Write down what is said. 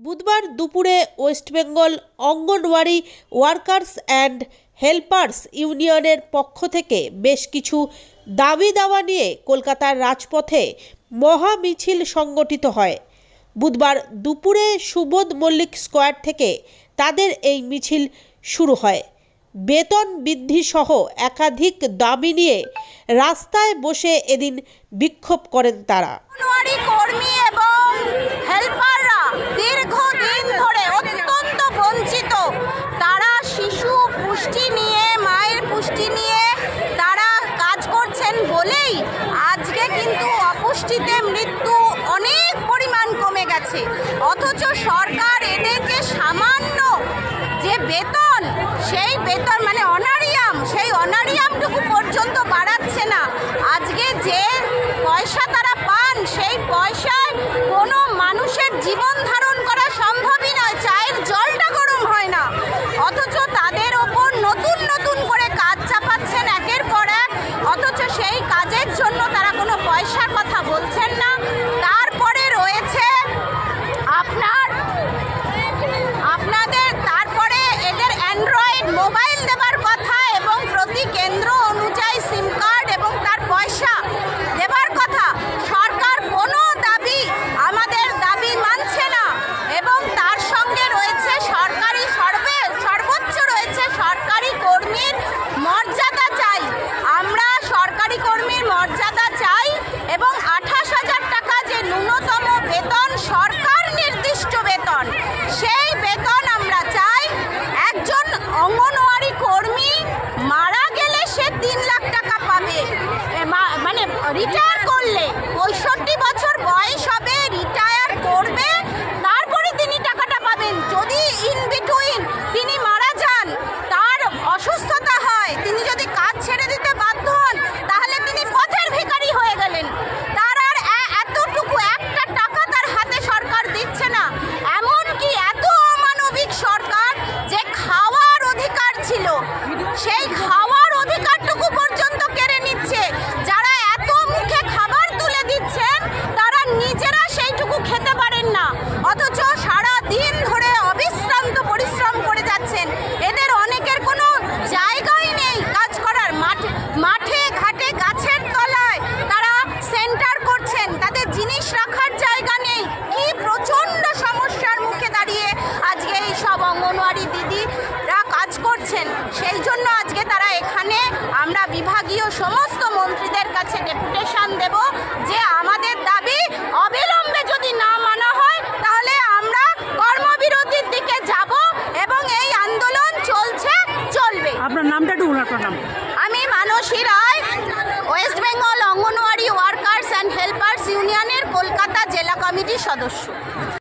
বুধবার দুপুরে West Bengal anganwadi workers and helpers ইউনিয়নের পক্ষ থেকে বেশ কিছু দাবি দাওয়া নিয়ে কলকাতার রাজপথে মহা মিছিল সংগঠিত হয়। বুধবার দুপুরে সুবোধ মল্লিক স্কোয়ার থেকে তাদের এই মিছিল শুরু হয়। বেতন বৃদ্ধি সহ একাধিক দাবি নিয়ে রাস্তায় বসে এদিন বিক্ষোভ করেন তারা। কর্মী এবং হেল্পাররা দীর্ঘদিন ধরে অত্যন্ত বঞ্চিত। তারা শিশু পুষ্টি নিয়ে, মায়ের পুষ্টি নিয়ে তারা কাজ করছেন বলেই আজকে কিন্তু অপুষ্টিতে মৃত্যু অনেক পরিমাণ কমে গেছে। অথচ সরকার এদের যে সামান্য যে বেতন, সেই বেতন মানে অনারিয়াম, সেই অনারিয়ামটুকু পর্যন্ত বাড়াচ্ছে না। আজকে যে পয়সা তারা পান, সেই পয়সায় কোনো মানুষের জীবন ধারণ করা সম্ভবই নয়। চায়ের জলটা গরম হয় না। অথচ তাদের ওপর নতুন নতুন করে কাজ চাপাচ্ছেন একের পর এক। অথচ সেই কাজের জন্য তারা কোনো পয়সার কথা বলছেন না। তারপরে রয়েছে তারপরে এদের অ্যান্ড্রয়েড মোবাইল দেবার কথা এবং প্রতি কেন্দ্র অনুযায়ী সিম কার্ড এবং তার পয়সা দেবার কথা। সরকার কোনো দাবি, আমাদের দাবি মানছে না। এবং তার সঙ্গে রয়েছে সর্বোচ্চ রয়েছে সরকারি কর্মীর মর্যাদা চাই। আমরা সরকারি কর্মীর মর্যাদা চাই এবং 28,000 টাকা যে ন্যূনতম বেতন, সরকার নির্দিষ্ট বেতন, সেই বেতন আমরা চাই। একজন অঙ্গনওয়াড়ি কর্মী মারা গেলে সে 3 লাখ টাকা পাবে। মানে রিটায়ার করলে 65 বছর বয়স হবে, রিটায়ার করবে, তারপরে তিনি টাকাটা পাবেন। যদি ইন বিটুইন তিনি মারা যান, তার অসুস্থতা হয়, তিনি যদি কাজ ছেড়ে দিতে বাধ্য হন, তাহলে তিনি পথের ভিখারি হয়ে গেলেন। তার আর এতটুকু একটা টাকা তার হাতে সরকার দিচ্ছে না। এমনকি এত অমানবিক সরকার যে খাওয়ার অধিকার ছিল, সেই খাওয়ার অধিকারটুকু পর্যন্ত কেড়ে নিচ্ছে। যারা এত মুখে খাবার তুলে দিচ্ছেন, তারা নিজেরা সেইটুকু খেতে পারেন না। অথচ সারা দিন ধরে অবিশ্রান্ত পরিশ্রম করে যাচ্ছেন। এদের অনেকের কোনো জায়গাই নেই কাজ করার। মাঠে ঘাটে গাছের তলায় তারা সেন্টার করছেন, তাদের জিনিস রাখার জায়গা নেই। কি প্রচণ্ড সমস্যার মুখে দাঁড়িয়ে আজকে এই সব অঙ্গনওয়াড়ি দিদিরা কাজ করছেন। সেই জন্য আজকে তারা এখানে, আমরা বিভাগীয় সমস্ত মন্ত্রীদের কাছে ডেপুটেশন দেব যে আমাদের দাবি অবিলম্বে যদি না মানা হয়, তাহলে আমরা কর্মবিরতির দিকে যাব এবং এই আন্দোলন চলবে। আপনার নামটা একটু বলুন। আপনার নাম? আমি Mansi Roy, West Bengal anganwadi workers and helpers ইউনিয়নের কলকাতা জেলা কমিটির সদস্য।